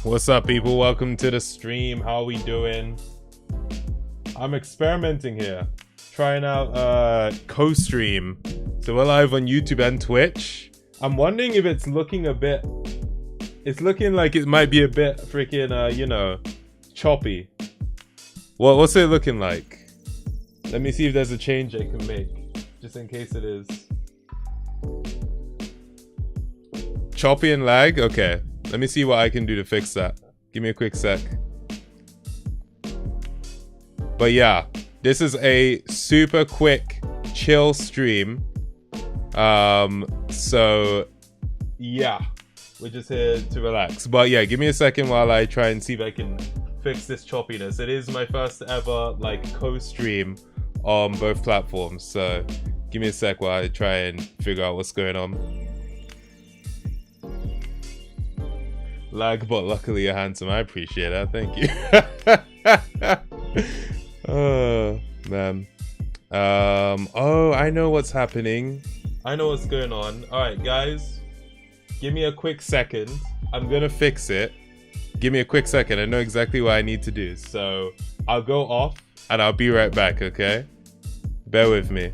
What's up, people? Welcome to the stream. How are we doing? I'm experimenting here, trying out co-stream. So we're live on YouTube and Twitch. I'm wondering if it's looking it's looking like it might be a bit freaking choppy. What's it looking like? Let me see if there's a change I can make, just in case it is choppy and lag. Okay, let me see what I can do to fix that. Give me a quick sec. But yeah, this is a super quick, chill stream. So yeah, we're just here to relax. But yeah, give me a second while I try and see if I can fix this choppiness. It is my first ever co-stream on both platforms. So give me a sec while I try and figure out what's going on. Lag, but luckily you're handsome. I appreciate that. Thank you. Oh man. Oh, I know what's happening. I know what's going on. Alright guys, give me a quick second. I'm gonna fix it. Give me a quick second. I know exactly what I need to do. So I'll go off and I'll be right back, okay? Bear with me.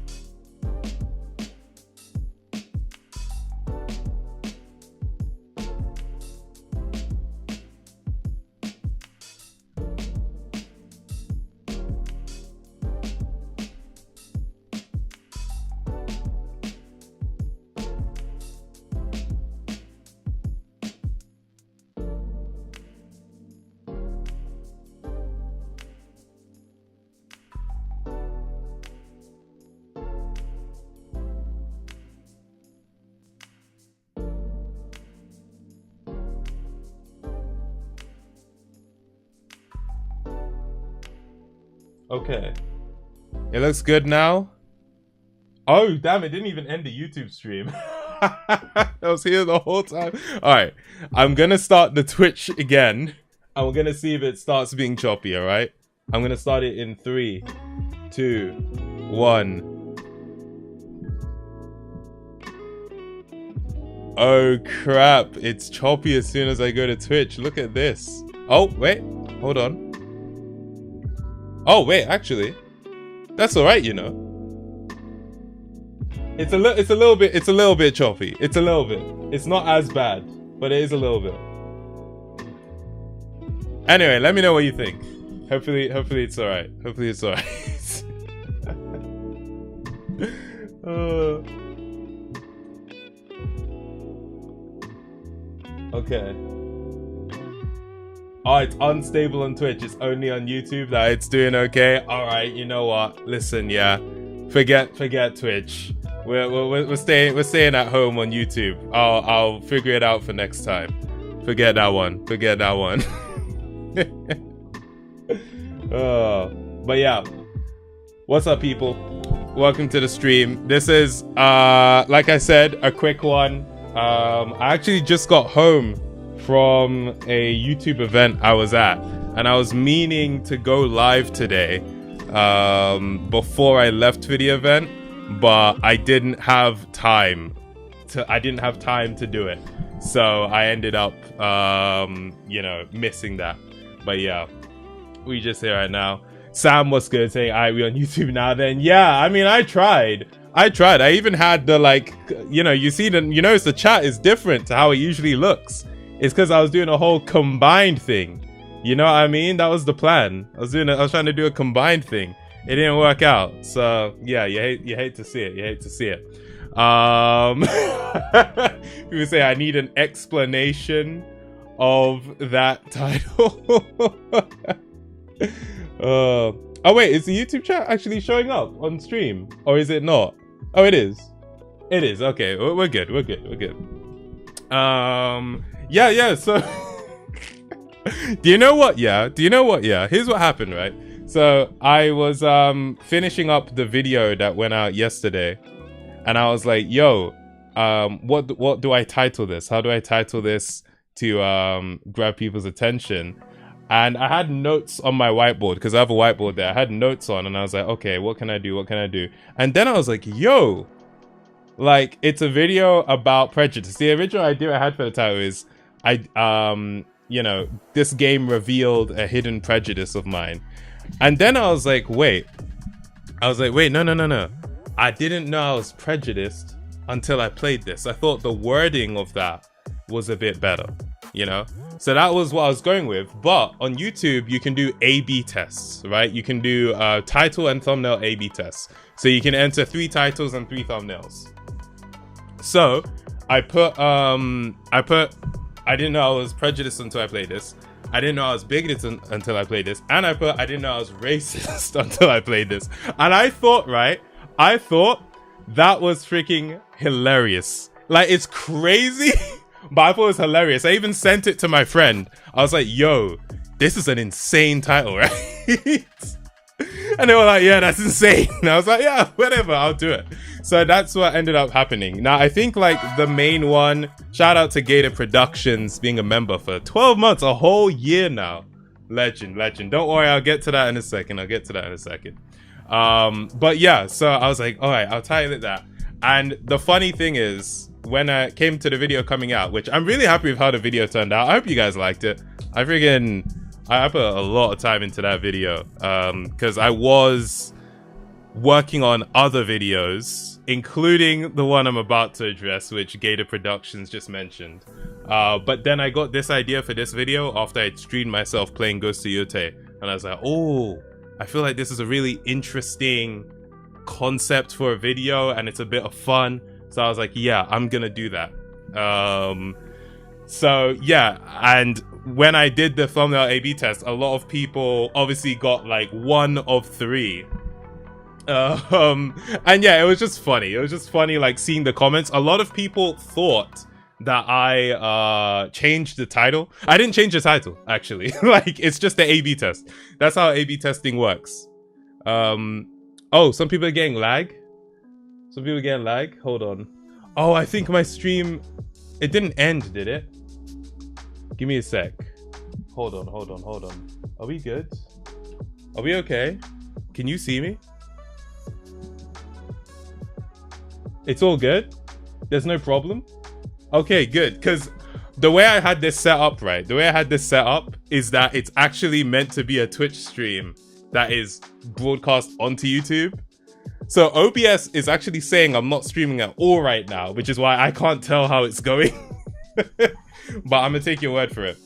Okay. It looks good now. Oh, damn, it didn't even end the YouTube stream. I was here the whole time. Alright, I'm gonna start the Twitch again. And we're gonna see if it starts being choppy, alright? I'm gonna start it in 3, 2, 1. Oh crap, it's choppy as soon as I go to Twitch. Look at this. Oh, wait, hold on. Oh wait, actually, that's all right, you know. It's a little bit choppy. It's a little bit. It's not as bad, but it is a little bit. Anyway, let me know what you think. Hopefully it's all right. Hopefully it's all right. Okay. Oh, it's unstable on Twitch. It's only on YouTube that it's doing okay. All right, you know what? Listen, yeah, forget Twitch. We're staying at home on YouTube. I'll figure it out for next time. Forget that one. Forget that one. But yeah, what's up, people? Welcome to the stream. This is like I said, a quick one. I actually just got home from a YouTube event I was at, and I was meaning to go live today before I left for the event, but I didn't have time to do it, so I ended up missing that. But yeah, we just here right now. Sam, what's good? Saying, alright, we on YouTube now then. Yeah, I mean, I tried. I even had the you see notice the chat is different to how it usually looks. It's because I was doing a whole combined thing. You know what I mean? That was the plan. I was trying to do a combined thing. It didn't work out. So yeah, you hate to see it. You hate to see it. People say I need an explanation of that title. Oh wait, is the YouTube chat actually showing up on stream, or is it not? Oh, it is. It is. Okay, we're good. We're good. Yeah, so do you know what? Yeah, here's what happened, right? So I was finishing up the video that went out yesterday, and I was like, yo, what do I title this? How do I title this to grab people's attention? And I had notes on my whiteboard, because I have a whiteboard there. I had notes on, and I was like, okay, what can I do? And then I was like, yo, it's a video about prejudice. The original idea I had for the title is you know, this game revealed a hidden prejudice of mine. And then I was like, wait, no. I didn't know I was prejudiced until I played this. I thought the wording of that was a bit better, you know? So that was what I was going with. But on YouTube, you can do A/B tests, right? You can do title and thumbnail A/B tests. So you can enter 3 titles and 3 thumbnails. So I didn't know I was prejudiced until I played this. I didn't know I was bigoted until I played this. And I didn't know I was racist until I played this. And I thought that was freaking hilarious. Like, it's crazy, but I thought it was hilarious. I even sent it to my friend. I was like, yo, this is an insane title, right? And they were like, yeah, that's insane. And I was like, yeah, whatever, I'll do it. So that's what ended up happening. Now, I think like the main one, shout out to Gator Productions being a member for 12 months, a whole year now. Legend. Don't worry, I'll get to that in a second. But yeah, so I was like, all right, I'll title it that. And the funny thing is, when I came to the video coming out, which I'm really happy with how the video turned out. I hope you guys liked it. I put a lot of time into that video because I was working on other videos, including the one I'm about to address, which Gator Productions just mentioned. But then I got this idea for this video after I streamed myself playing Ghost of Yotei, and I was like, oh, I feel like this is a really interesting concept for a video, and it's a bit of fun. So I was like, yeah, I'm gonna do that. So yeah, and when I did the thumbnail A/B test, a lot of people obviously got like 1 of 3. And yeah, it was just funny like seeing the comments. A lot of people thought that I changed the title. I didn't change the title, actually. Like, it's just the A/B test. That's how A/B testing works. Oh, some people are getting lag. Hold on. Oh, I think my stream, it didn't end, did it? Give me a sec. Hold on. Are we good? Are we okay? Can you see me? It's all good? There's no problem? Okay, good. Because the way I had this set up, right? The way I had this set up is that it's actually meant to be a Twitch stream that is broadcast onto YouTube. So OBS is actually saying I'm not streaming at all right now, which is why I can't tell how it's going. But I'm gonna take your word for it.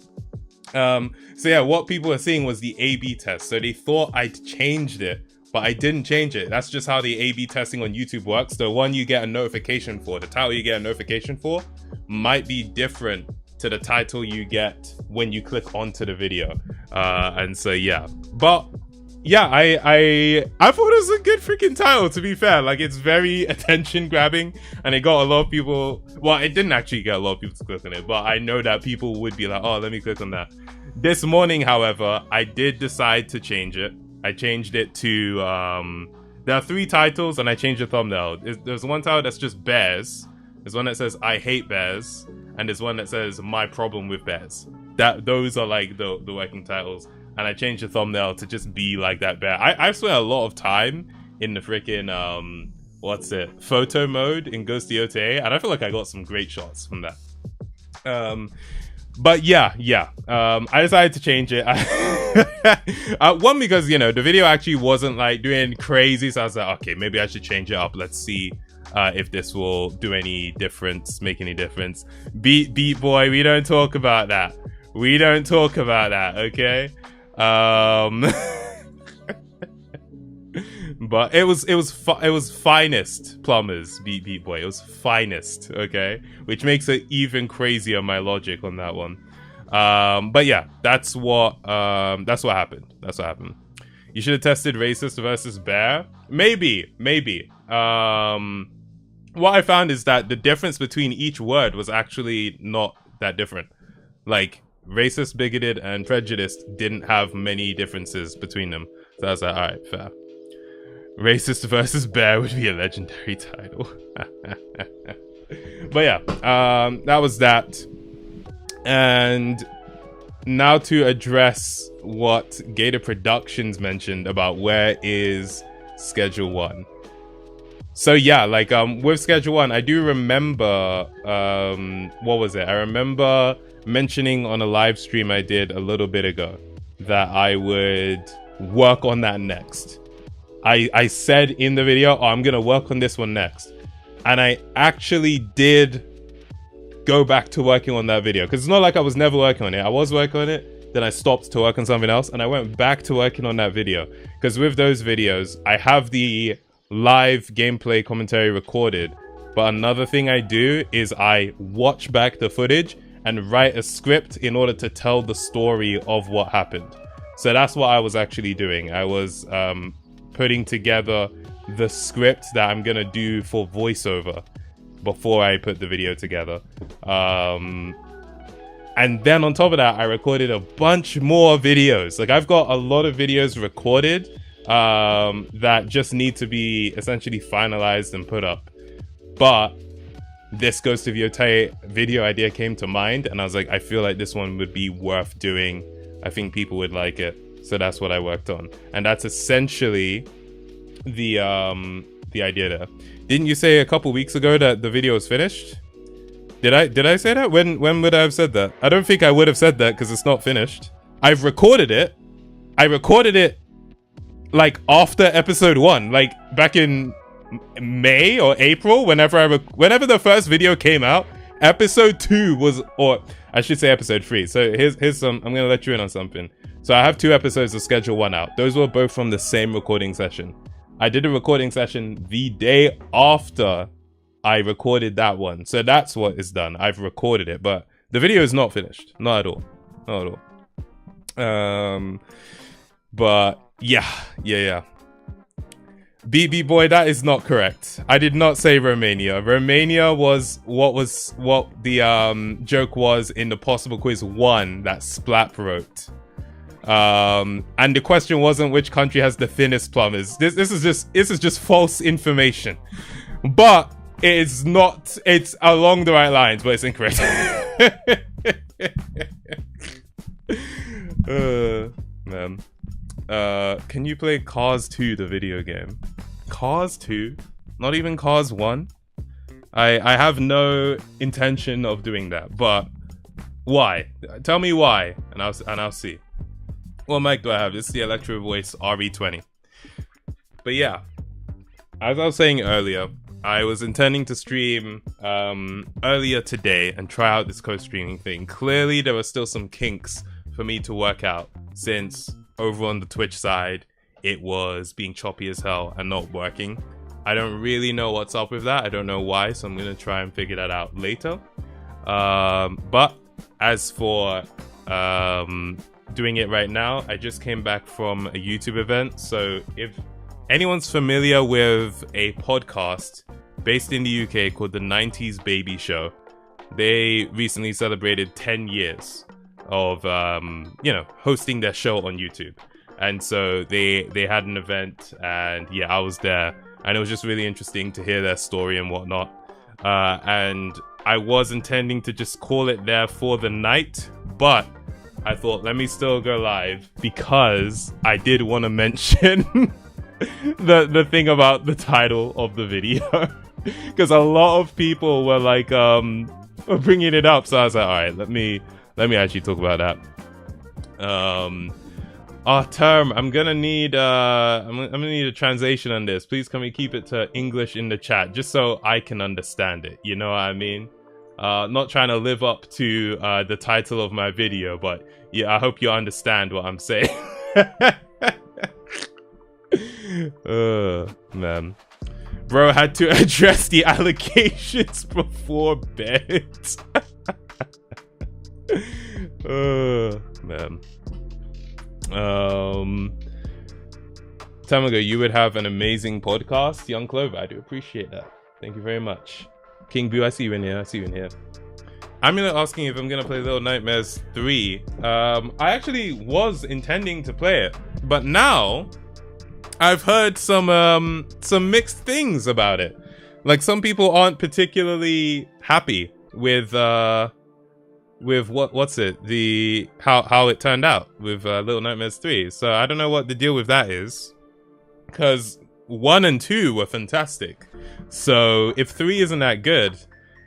So yeah, what people were seeing was the A/B test. So they thought I'd changed it, but I didn't change it. That's just how the A/B testing on YouTube works. The one you get a notification for, the title you get a notification for, might be different to the title you get when you click onto the video. And so yeah, but yeah, I thought it was a good freaking title, to be fair. Like, it's very attention grabbing, and it got a lot of people. Well, it didn't actually get a lot of people to click on it, but I know that people would be like, oh, let me click on that. This morning, however, I did decide to change it. I changed it to there are 3 titles, and I changed the thumbnail. There's one title that's just bears. There's one that says I hate bears, and there's one that says my problem with bears. Those are like the working titles. And I changed the thumbnail to just be like that bear. I spent a lot of time in the freaking photo mode in Ghost of Yotei, and I feel like I got some great shots from that. But yeah. I decided to change it. One, because, you know, the video actually wasn't like doing crazy, so I was like, okay, maybe I should change it up. Let's see if this will do any difference, make any difference. Beat Boy, we don't talk about that. Okay? But it was finest Plumbers, Beat Boy. It was finest, okay? Which makes it even crazier, my logic on that one. But yeah, that's what happened. You should have tested racist versus bear. Maybe. What I found is that the difference between each word was actually not that different. Like, racist, bigoted, and prejudiced didn't have many differences between them. So I was like, alright, fair. Racist versus bear would be a legendary title. But yeah, that was that. And now to address what Gator Productions mentioned about where is Schedule 1. So yeah, like with Schedule 1, I do remember what was it? I remember mentioning on a live stream I did a little bit ago that I would work on that next. I said in the video, oh, I'm gonna work on this one next, and I actually did go back to working on that video, because it's not like I was never working on it. I was working on it, then I stopped to work on something else, and I went back to working on that video, because with those videos I have the live gameplay commentary recorded, but another thing I do is I watch back the footage and write a script in order to tell the story of what happened. So that's what I was actually doing. I was putting together the script that I'm gonna do for voiceover before I put the video together. And then on top of that, I recorded a bunch more videos. Like, I've got a lot of videos recorded that just need to be essentially finalized and put up. But this Ghost of Yotei video idea came to mind, and I was like, I feel like this one would be worth doing. I think people would like it. So that's what I worked on. And that's essentially the idea there. Didn't you say a couple weeks ago that the video was finished? Did I say that? When would I have said that? I don't think I would have said that because it's not finished. I've recorded it. I recorded it like after episode 1, like back in May or April, whenever the first video came out. Episode 2 was, or I should say episode 3. So here's some, I'm gonna let you in on something. So I have 2 episodes of Schedule 1 out. Those were both from the same recording session. I did a recording session the day after I recorded that one. So that's what is done. I've recorded it, but the video is not finished. Not at all. Not at all. But yeah. BB boy, that is not correct. I did not say Romania. Romania was what the joke was in the Possible Quiz 1 that Splat wrote. And the question wasn't which country has the thinnest plumbers. This is just false information. But it's not, it's along the right lines, but it's incorrect. Man. Can you play Cars 2, the video game? Cars 2? Not even Cars 1? I have no intention of doing that, but why? Tell me why, and I'll see. What mic do I have? This is the Electro Voice RE20. But yeah, as I was saying earlier, I was intending to stream earlier today and try out this co-streaming thing. Clearly, there were still some kinks for me to work out, since over on the Twitch side, it was being choppy as hell and not working. I don't really know what's up with that. I don't know why, so I'm going to try and figure that out later. But as for doing it right now, I just came back from a YouTube event. So if anyone's familiar with a podcast based in the UK called the 90s Baby Show, they recently celebrated 10 years of hosting their show on YouTube. And so they had an event, and yeah, I was there, and it was just really interesting to hear their story and whatnot. And I was intending to just call it there for the night, but I thought, let me still go live, because I did want to mention the thing about the title of the video, because a lot of people were like bringing it up. So I was like, all right, let me actually talk about that. Term, I'm gonna need a translation on this. Please, can we keep it to English in the chat, just so I can understand it? You know what I mean? Not trying to live up to the title of my video, but yeah, I hope you understand what I'm saying. Man. Bro had to address the allegations before bed. Man. Time ago, you would have an amazing podcast, Young Clover. I do appreciate that. Thank you very much. King Boo, I see you in here. Amulet asking if I'm gonna play Little Nightmares 3. I actually was intending to play it, but now I've heard some mixed things about it. Like, some people aren't particularly happy with what's it, the how it turned out with Little Nightmares 3. So I don't know what the deal with that is, because 1 and 2 were fantastic. So if 3 isn't that good,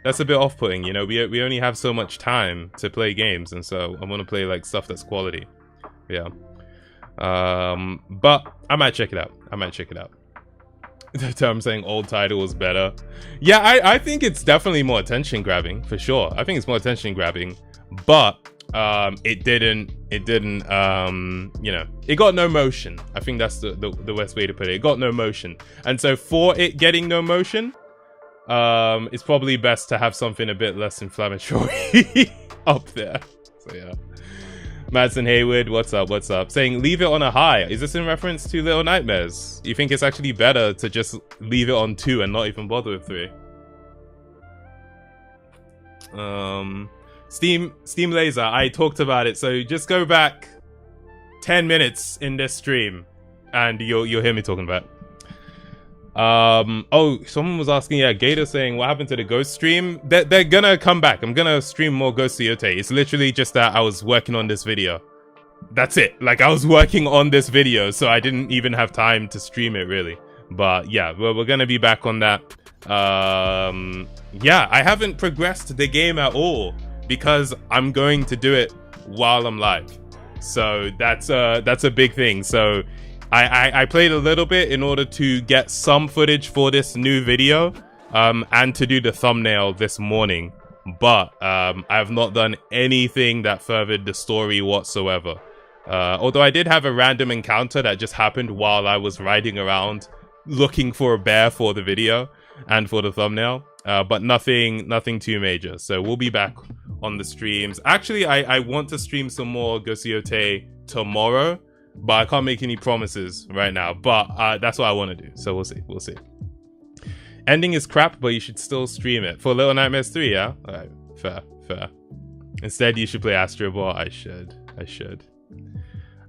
that's a bit off-putting. You know, we only have so much time to play games, and so I want to play like stuff that's quality. Yeah. But I might check it out. The term saying old title was better. Yeah, I think it's definitely more attention grabbing for sure. I think it's more attention grabbing, but it didn't you know, it got no motion. I think that's the best way to put it. It got no motion, and so for it getting no motion, it's probably best to have something a bit less inflammatory up there. So yeah. Madsen Hayward, what's up? Saying leave it on a high. Is this in reference to Little Nightmares? You think it's actually better to just leave it on 2 and not even bother with 3? Steam Laser, I talked about it, so just go back 10 minutes in this stream and you'll hear me talking about it. Oh, someone was asking, yeah, Gator saying what happened to the Ghost stream. They're gonna come back. I'm gonna stream more Ghost Yote. It's literally just that I was working on this video. That's it. Like, I was working on this video, so I didn't even have time to stream it really. But yeah, we're gonna be back on that. Yeah, I haven't progressed the game at all because I'm going to do it while I'm live. So that's a big thing. So I played a little bit in order to get some footage for this new video, and to do the thumbnail this morning. But I have not done anything that furthered the story whatsoever. Although I did have a random encounter that just happened while I was riding around looking for a bear for the video and for the thumbnail. But nothing too major. So we'll be back on the streams. Actually, I want to stream some more Gosiote tomorrow, but I can't make any promises right now. But that's what I want to do. So we'll see. Ending is crap, but you should still stream it. For Little Nightmares 3, yeah? Alright, fair. Instead, you should play Astro Ball. I should.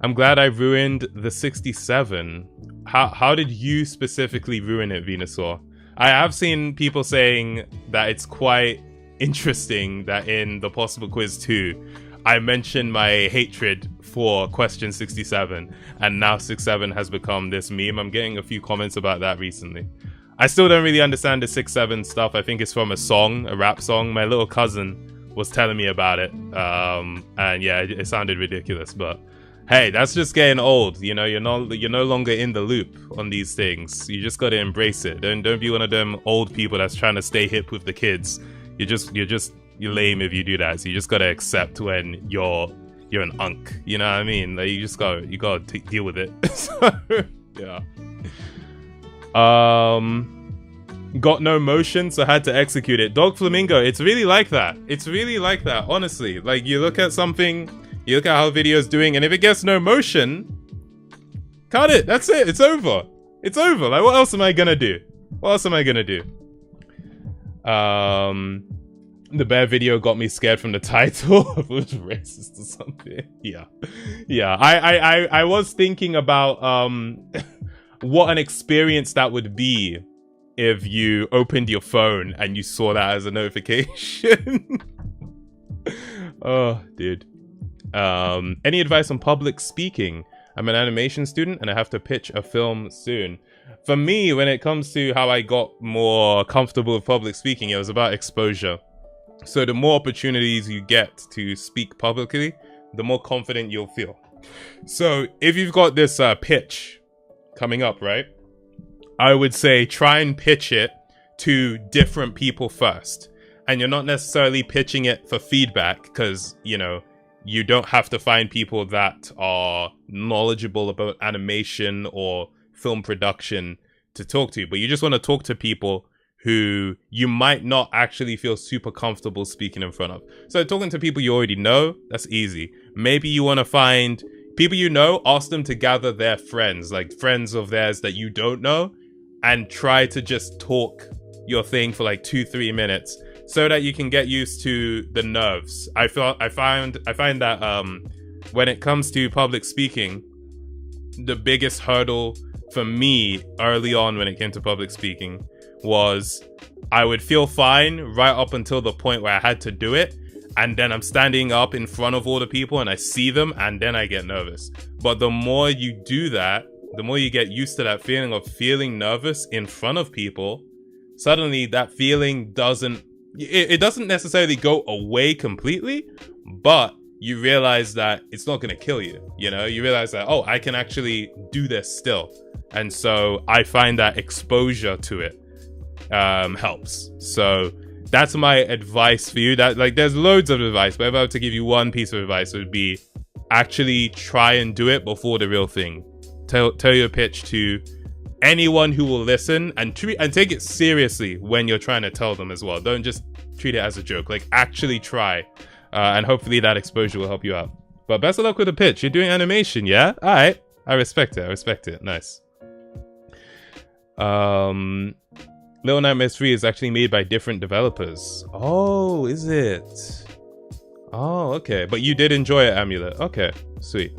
I'm glad I ruined the 67. How did you specifically ruin it, Venusaur? I have seen people saying that it's quite interesting that in the Possible Quiz 2, I mentioned my hatred for question 67, and now 67 has become this meme. I'm getting a few comments about that recently. I still don't really understand the 67 stuff. I think it's from a song, a rap song. My little cousin was telling me about it, and yeah, it sounded ridiculous, but hey, that's just getting old. You know, you're no longer in the loop on these things. You just gotta embrace it. Don't be one of them old people that's trying to stay hip with the kids. You're lame if you do that. So you just gotta accept when you're an unk. You know what I mean? Like, you gotta deal with it. So, yeah. Got no motion, so had to execute it. Dog Flamingo, it's really like that. Honestly. Like, you look at something, you look at how a video is doing, and if it gets no motion, cut it. That's it. It's over. Like, what else am I gonna do? The bear video got me scared from the title. It was racist or something. Yeah. I was thinking about what an experience that would be if you opened your phone and you saw that as a notification. Oh, dude. Any advice on public speaking? I'm an animation student and I have to pitch a film soon. For me, when it comes to how I got more comfortable with public speaking, it was about exposure. So the more opportunities you get to speak publicly, the more confident you'll feel. So if you've got this pitch coming up, right? I would say try and pitch it to different people first. And you're not necessarily pitching it for feedback because, you know, you don't have to find people that are knowledgeable about animation or film production to talk to. But you just want to talk to people who you might not actually feel super comfortable speaking in front of. So talking to people you already know, that's easy. Maybe you want to find people you know, ask them to gather their friends, like friends of theirs that you don't know, and try to just talk your thing for like 2-3 minutes so that you can get used to the nerves. I find that when it comes to public speaking, the biggest hurdle for me early on when it came to public speaking was I would feel fine right up until the point where I had to do it, and then I'm standing up in front of all the people and I see them, and then I get nervous. But the more you do that, the more you get used to that feeling of feeling nervous in front of people, suddenly that feeling doesn't it doesn't necessarily go away completely, but you realize that it's not going to kill you. You know, you realize that, oh, I can actually do this still. And so I find that exposure to it helps. So that's my advice for you. That, like, there's loads of advice, but if I were to give you one piece of advice, it would be actually try and do it before the real thing. Tell your pitch to anyone who will listen, and take it seriously when you're trying to tell them as well. Don't just treat it as a joke. Like, actually try, and hopefully that exposure will help you out. But best of luck with the pitch. You're doing animation, yeah? All right, I respect it. Nice. Little Nightmares 3 is actually made by different developers. Oh, is it? Oh, okay. But you did enjoy it, Amulet. Okay, sweet.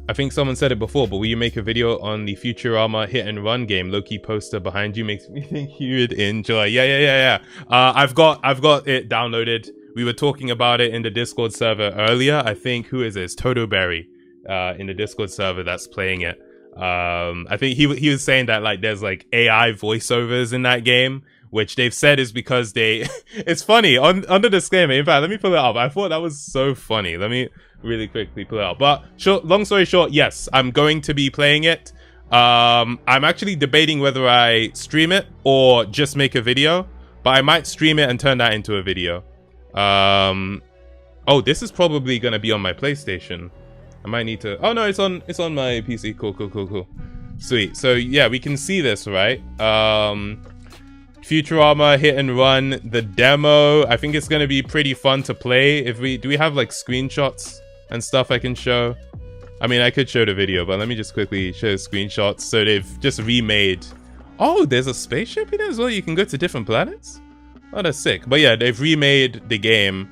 I think someone said it before, but will you make a video on the Futurama hit and run game? Low-key poster behind you makes me think you would enjoy. Yeah. I've got it downloaded. We were talking about it in the Discord server earlier. I think, who is this? Totoberry, in the Discord server that's playing it. I think he was saying that, like, there's like AI voiceovers in that game, which they've said is because they it's funny on the disclaimer. In fact, let me pull it up. I thought that was so funny. Let me really quickly pull it up. But long story short, yes, I'm going to be playing it. I'm actually debating whether I stream it or just make a video, but I might stream it and turn that into a video. Oh, this is probably gonna be on my PlayStation. I might need to. Oh no, it's on my PC. Cool. Sweet. So yeah, we can see this, right? Futurama hit and run, the demo. I think it's gonna be pretty fun to play. Do we have like screenshots and stuff I can show? I mean, I could show the video, but let me just quickly show screenshots. So they've just remade. Oh, there's a spaceship in it as well. You can go to different planets. Oh, that's sick. But yeah, they've remade the game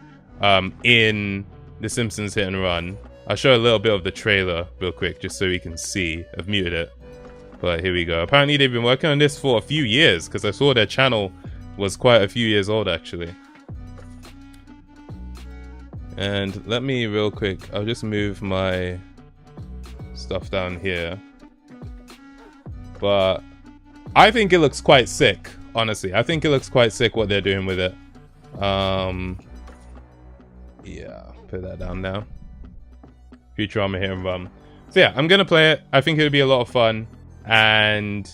in The Simpsons Hit and Run. I'll show a little bit of the trailer real quick, just so we can see. I've muted it, but here we go. Apparently they've been working on this for a few years, because I saw their channel was quite a few years old actually. And let me real quick, I'll just move my stuff down here. But I think it looks quite sick, honestly. I think it looks quite sick what they're doing with it. Yeah, put that down now. Futurama Hit and Run. So yeah, I'm gonna play it. I think it'll be a lot of fun. And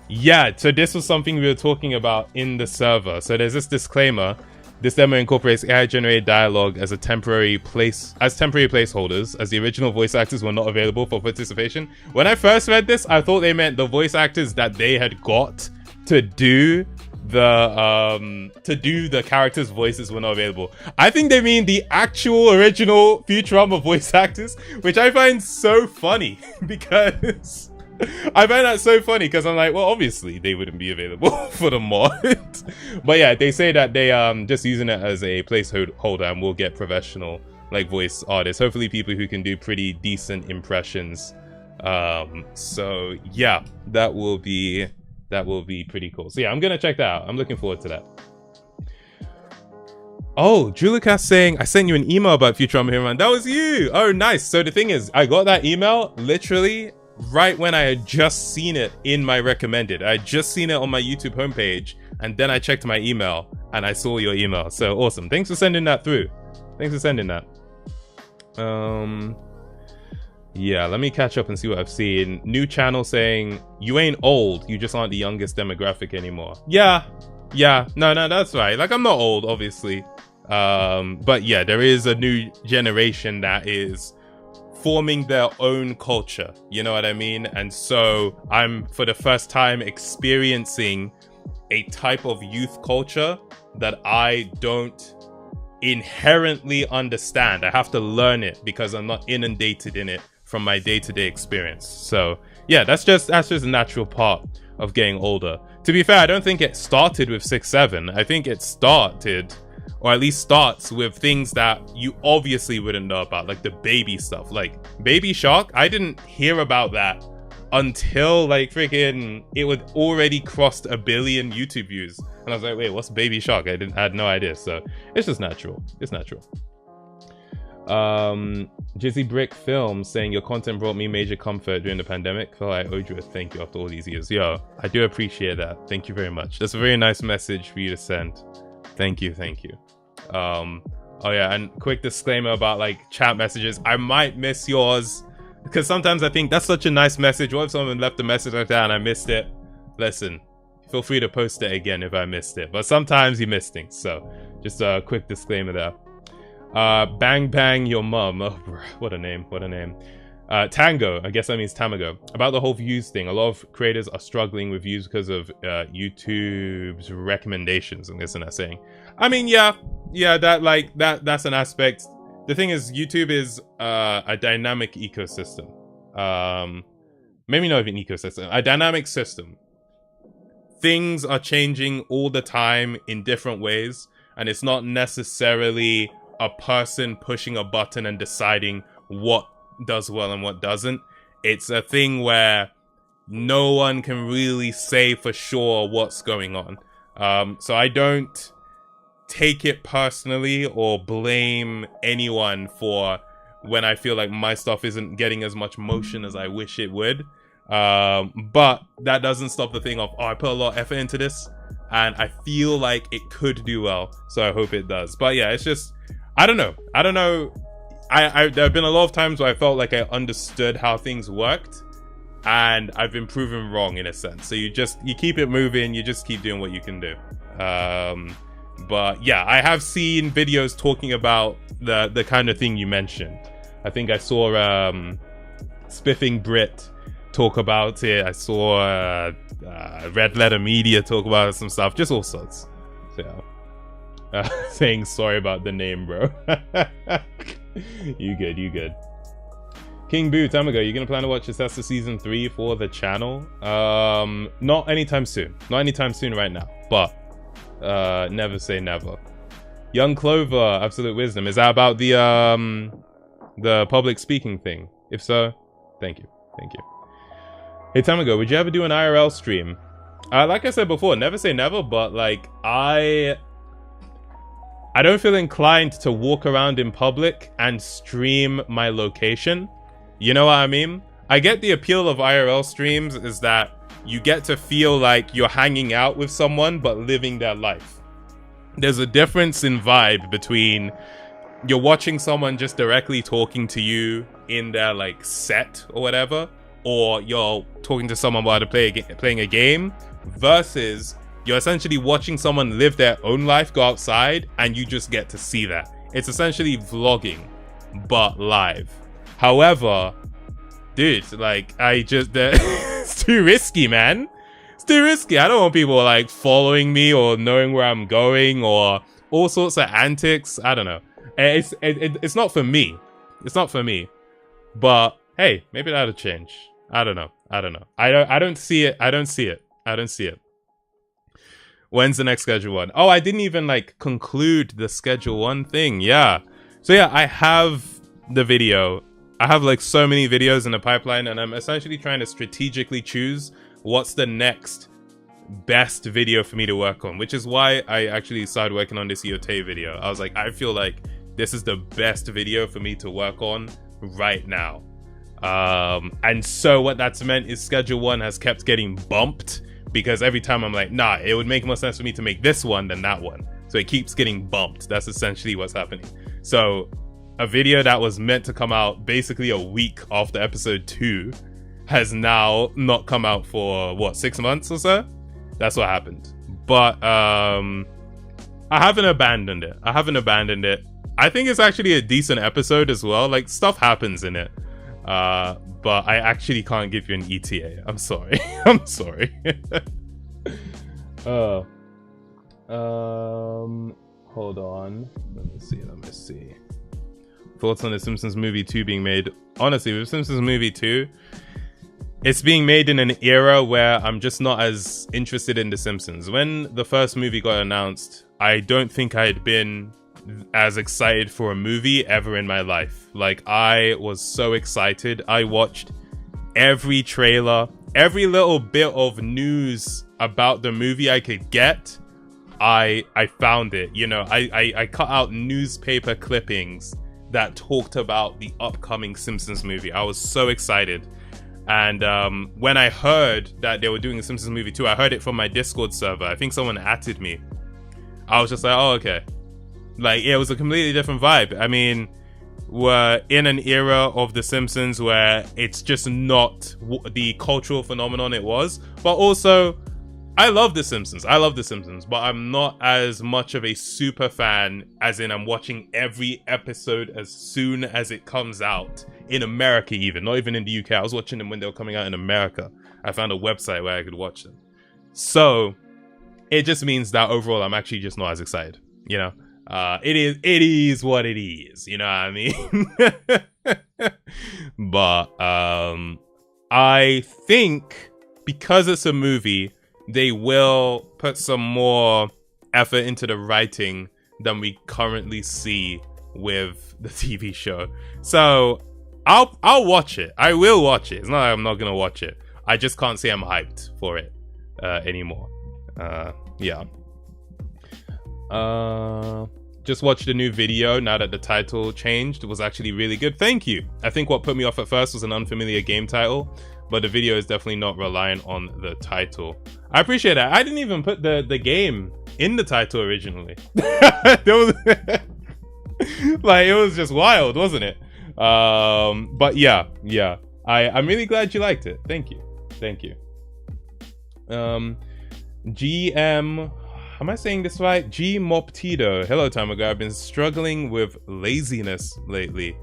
yeah, so this was something we were talking about in the server. So there's this disclaimer. This demo incorporates AI-generated dialogue as temporary placeholders, as the original voice actors were not available for participation. When I first read this, I thought they meant the voice actors that they had got to do the characters' voices were not available. I think they mean the actual original Futurama voice actors, which I find so funny because I find that so funny because I'm like, well, obviously they wouldn't be available for the mod. But yeah, they say that they just using it as a placeholder and we'll get professional like voice artists, hopefully people who can do pretty decent impressions. So yeah, that will be pretty cool. So yeah, I'm gonna check that out. I'm looking forward to that. Oh, Julicast saying, I sent you an email about Futurama Hit and Run. That was you! Oh, nice. So the thing is, I got that email literally right when I had just seen it in my recommended. I had just seen it on my YouTube homepage, and then I checked my email, and I saw your email. So awesome. Thanks for sending that through. Thanks for sending that. Yeah, let me catch up and see what I've seen. New channel saying, you ain't old, you just aren't the youngest demographic anymore. Yeah, no, that's right. Like, I'm not old, obviously. But yeah, there is a new generation that is forming their own culture. You know what I mean? And so I'm, for the first time, experiencing a type of youth culture that I don't inherently understand. I have to learn it because I'm not inundated in it from my day-to-day experience. So yeah, that's just a natural part of getting older. To be fair, I don't think it started with 6-7. I think it started, or at least starts, with things that you obviously wouldn't know about, like the baby stuff, like Baby Shark. I didn't hear about that until like freaking it would already crossed 1 billion YouTube views, and I was like, wait, what's Baby Shark? I had no idea. So it's just natural. It's natural. Jizzy Brick Film saying your content brought me major comfort during the pandemic. Felt like I owed you a thank you after all these years. Yo, I do appreciate that. Thank you very much. That's a very nice message for you to send. Thank you. Oh yeah, and quick disclaimer about like chat messages. I might miss yours because sometimes I think that's such a nice message. What if someone left a message like that and I missed it? Listen, feel free to post it again if I missed it. But sometimes you miss things, so just a quick disclaimer there. Bang Bang Your Mum. Oh, bro, what a name. Tango, I guess that means Tamago. About the whole views thing, a lot of creators are struggling with views because of YouTube's recommendations. I'm guessing that's saying. I mean, yeah, that's an aspect. The thing is, YouTube is a dynamic ecosystem. Maybe not even ecosystem, a dynamic system. Things are changing all the time in different ways, and it's not necessarily a person pushing a button and deciding what does well and what doesn't. It's a thing where no one can really say for sure what's going on. So I don't take it personally or blame anyone for when I feel like my stuff isn't getting as much motion as I wish it would. But that doesn't stop the thing of, oh, I put a lot of effort into this and I feel like it could do well, so I hope it does. But yeah, it's just, I don't know. There have been a lot of times where I felt like I understood how things worked, and I've been proven wrong in a sense. So you keep it moving, you just keep doing what you can do. But yeah, I have seen videos talking about the kind of thing you mentioned. I think I saw Spiffing Brit talk about it. I saw Red Letter Media talk about some stuff, just all sorts. So yeah. Saying sorry about the name, bro. You good. King Boo, Tamago, you gonna plan to watch Assassin Season 3 for the channel? Not anytime soon. Not anytime soon right now. But never say never. Young Clover, Absolute Wisdom. Is that about the public speaking thing? If so, thank you. Hey Tamago, would you ever do an IRL stream? Like I said before, never say never, but like I don't feel inclined to walk around in public and stream my location. You know what I mean? I get the appeal of IRL streams is that you get to feel like you're hanging out with someone but living their life. There's a difference in vibe between you're watching someone just directly talking to you in their like set or whatever, or you're talking to someone while they're playing a game, versus you're essentially watching someone live their own life, go outside, and you just get to see that. It's essentially vlogging, but live. However, dude, like, it's too risky, man. It's too risky. I don't want people, like, following me or knowing where I'm going or all sorts of antics. I don't know. It's not for me. It's not for me. But, hey, maybe that'll change. I don't know. I don't see it. When's the next Schedule 1? Oh, I didn't even like conclude the Schedule 1 thing. Yeah. So yeah, I have the video. I have like so many videos in the pipeline, and I'm essentially trying to strategically choose what's the next best video for me to work on, which is why I actually started working on this Yote video. I was like, I feel like this is the best video for me to work on right now. And so what that's meant is Schedule 1 has kept getting bumped, because every time I'm like, nah, it would make more sense for me to make this one than that one. So it keeps getting bumped. That's essentially what's happening. So a video that was meant to come out basically a week after episode 2 has now not come out for, what, 6 months or so? That's what happened. But I haven't abandoned it. I think it's actually a decent episode as well. Like, stuff happens in it. But I actually can't give you an ETA. I'm sorry. I'm sorry. Hold on. Let me see. Thoughts on the Simpsons Movie 2 being made? Honestly, with Simpsons Movie 2, it's being made in an era where I'm just not as interested in The Simpsons. When the first movie got announced, I don't think I had been as excited for a movie ever in my life. Like, I was so excited. I watched every trailer, every little bit of news about the movie I could get. I found it, you know. I cut out newspaper clippings that talked about the upcoming Simpsons movie. I was so excited. And when I heard that they were doing a Simpsons movie too, I heard it from my Discord server. I think someone atted me. I was just like, oh, okay. Like, it was a completely different vibe. I mean, we're in an era of The Simpsons where it's just not the cultural phenomenon it was. But also, I love The Simpsons. I love The Simpsons. But I'm not as much of a super fan, as in I'm watching every episode as soon as it comes out. In America even. Not even in the UK. I was watching them when they were coming out in America. I found a website where I could watch them. So, it just means that overall I'm actually just not as excited. You know? It is what it is, you know what I mean? But I think because it's a movie, they will put some more effort into the writing than we currently see with the TV show. So I'll watch it. I will watch it. It's not like I'm not gonna watch it. I just can't say I'm hyped for it anymore. Yeah. Just watched a new video now that the title changed. It was actually really good. Thank you. I think what put me off at first was an unfamiliar game title, but the video is definitely not reliant on the title. I appreciate that. I didn't even put the game in the title originally. Like, it was just wild, wasn't it? But yeah. I'm really glad you liked it. Thank you. GM... Am I saying this right? G Moptido. Hello, Tamago. I've been struggling with laziness lately.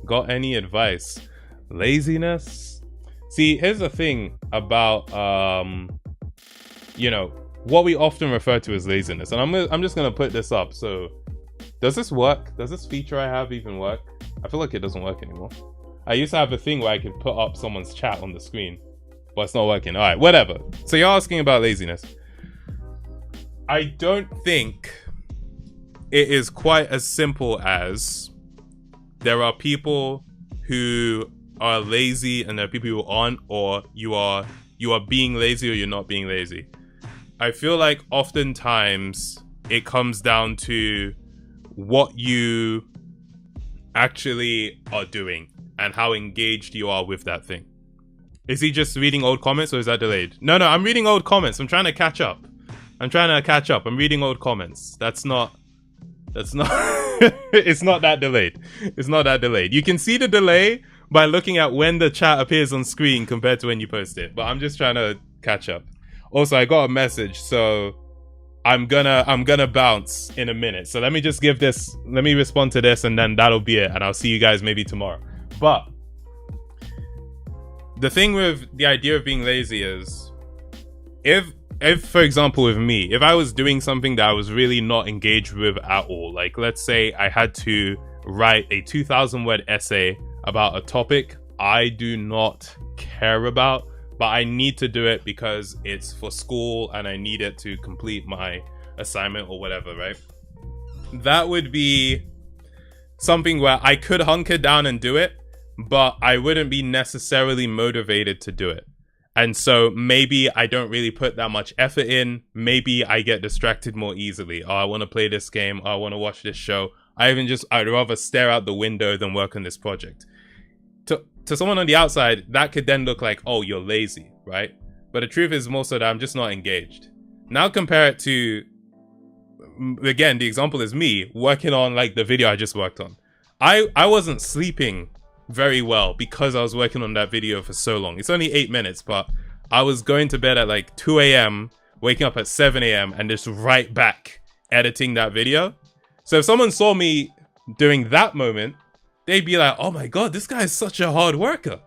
Got any advice? Laziness? See, here's the thing about, you know, what we often refer to as laziness. And I'm just going to put this up. So, does this work? Does this feature I have even work? I feel like it doesn't work anymore. I used to have a thing where I could put up someone's chat on the screen, but it's not working. All right, whatever. So, you're asking about laziness. I don't think it is quite as simple as there are people who are lazy and there are people who aren't, or you are being lazy or you're not being lazy. I feel like oftentimes it comes down to what you actually are doing and how engaged you are with that thing. Is he just reading old comments or is that delayed? No, I'm reading old comments. I'm trying to catch up. I'm reading old comments. That's not it's not that delayed. It's not that delayed. You can see the delay by looking at when the chat appears on screen compared to when you post it. But I'm just trying to catch up. Also, I got a message, so I'm gonna bounce in a minute. So let me respond to this and then that'll be it. And I'll see you guys maybe tomorrow. But the thing with the idea of being lazy is if, for example, with me, if I was doing something that I was really not engaged with at all, like let's say I had to write a 2,000 word essay about a topic I do not care about, but I need to do it because it's for school and I need it to complete my assignment or whatever, right? That would be something where I could hunker down and do it, but I wouldn't be necessarily motivated to do it. And so maybe I don't really put that much effort in. Maybe I get distracted more easily. Oh, I want to play this game. Oh, I want to watch this show. I'd rather stare out the window than work on this project. To someone on the outside, that could then look like, oh, you're lazy, right? But the truth is more so that I'm just not engaged. Now compare it to, again, the example is me working on like the video I just worked on. I wasn't sleeping very well because I was working on that video for so long. It's only 8 minutes, but I was going to bed at like 2 a.m, waking up at 7 a.m, and just right back editing that video. So if someone saw me during that moment, they'd be like, oh my god, this guy is such a hard worker.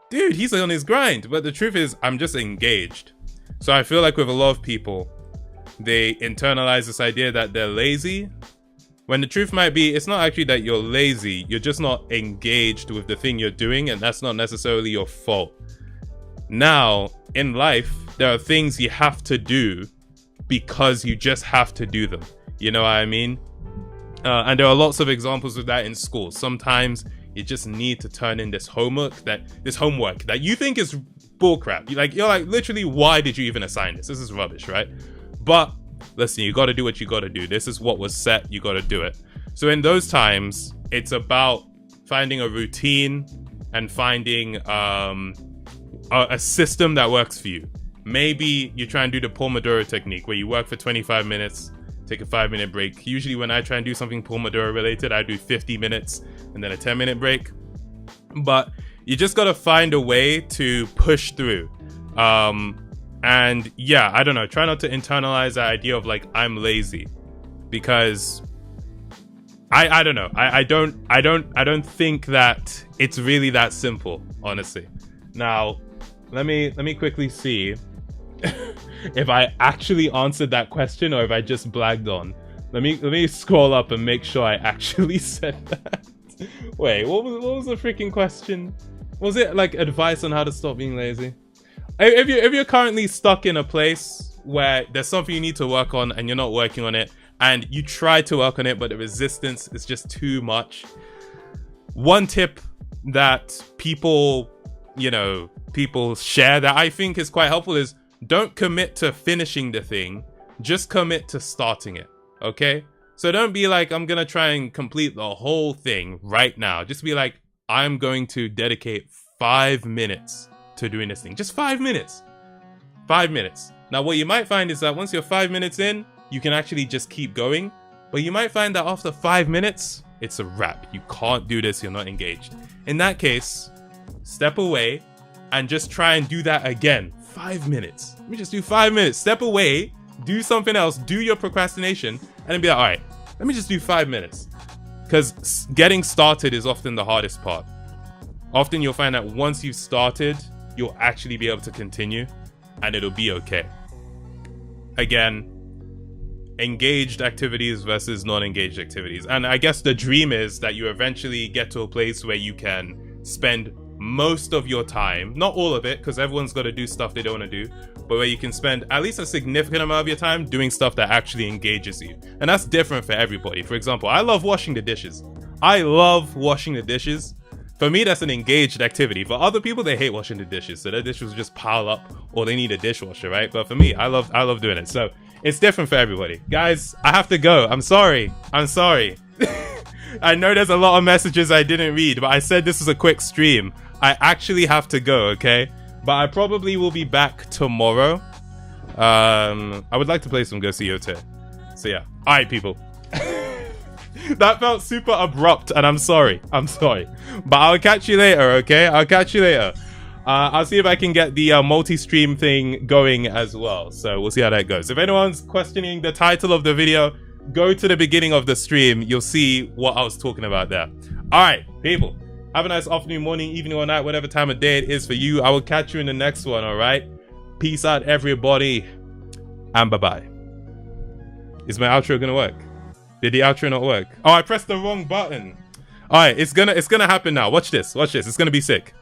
Dude, he's on his grind. But the truth is, I'm just engaged. So I feel like with a lot of people, they internalize this idea that they're lazy, when the truth might be, it's not actually that you're lazy, you're just not engaged with the thing you're doing, and that's not necessarily your fault. Now, in life, there are things you have to do because you just have to do them. You know what I mean? And there are lots of examples of that in school. Sometimes you just need to turn in this homework that you think is bullcrap. You're like, literally, why did you even assign this? This is rubbish, right? But listen, you got to do what you got to do. This is what was set. You got to do it. So in those times, it's about finding a routine and finding a system that works for you. Maybe you try and do the Pomodoro technique where you work for 25 minutes, take a 5-minute break. Usually when I try and do something Pomodoro related, I do 50 minutes and then a 10-minute break. But you just got to find a way to push through. And yeah, I don't know, try not to internalize the idea of like, I'm lazy, because I don't know. I don't think that it's really that simple, honestly. Now, let me quickly see if I actually answered that question or if I just blagged on. Let me scroll up and make sure I actually said that. Wait, what was the freaking question? Was it like advice on how to stop being lazy? If you're currently stuck in a place where there's something you need to work on and you're not working on it, and you try to work on it but the resistance is just too much, one tip that people share that I think is quite helpful is don't commit to finishing the thing, just commit to starting it. Okay? So don't be like, I'm gonna try and complete the whole thing right now. Just be like, I'm going to dedicate 5 minutes to doing this thing. Just 5 minutes. 5 minutes. Now what you might find is that once you're 5 minutes in, you can actually just keep going. But you might find that after 5 minutes, it's a wrap. You can't do this, you're not engaged. In that case, step away and just try and do that again. 5 minutes. Let me just do 5 minutes. Step away, do something else, do your procrastination, and then be like, all right, let me just do 5 minutes. Because getting started is often the hardest part. Often you'll find that once you've started, you'll actually be able to continue and it'll be okay. Again, engaged activities versus non-engaged activities. And I guess the dream is that you eventually get to a place where you can spend most of your time, not all of it, because everyone's got to do stuff they don't want to do, but where you can spend at least a significant amount of your time doing stuff that actually engages you. And that's different for everybody. For example, I love washing the dishes. I love washing the dishes. For me, that's an engaged activity. For other people, they hate washing the dishes, so their dishes just pile up, or they need a dishwasher, right? But for me, I love doing it. So it's different for everybody. Guys, I have to go. I'm sorry. I know there's a lot of messages I didn't read, but I said this was a quick stream. I actually have to go, okay? But I probably will be back tomorrow. I would like to play some Go See Yote. So yeah. Alright, people. That felt super abrupt, and I'm sorry. But I'll catch you later, okay? I'll catch you later. I'll see if I can get the multi-stream thing going as well. So we'll see how that goes. If anyone's questioning the title of the video, go to the beginning of the stream. You'll see what I was talking about there. Alright, people. Have a nice afternoon, morning, evening, or night, whatever time of day it is for you. I will catch you in the next one, alright? Peace out, everybody. And bye-bye. Is my outro gonna work? Did the outro not work? Oh, I pressed the wrong button. Alright, it's gonna happen now. Watch this. It's gonna be sick.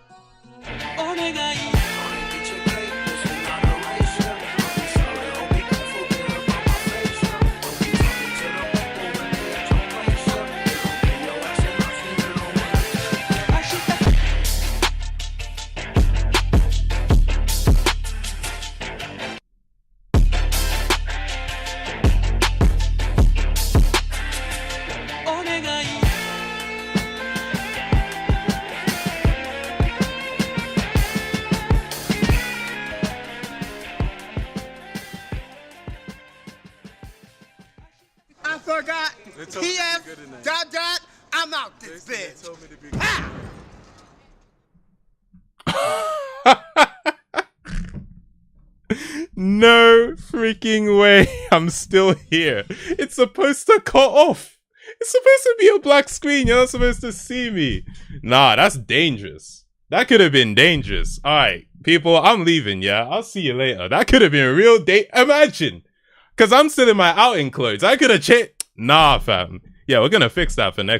I'm out this bitch. No freaking way. I'm still here. It's supposed to cut off. It's supposed to be a black screen. You're not supposed to see me. Nah, that's dangerous. That could have been dangerous. Alright, people, I'm leaving, yeah? I'll see you later. That could have been a real Imagine. Because I'm still in my outing clothes. I could have checked. Nah, fam. Yeah, we're gonna fix that for next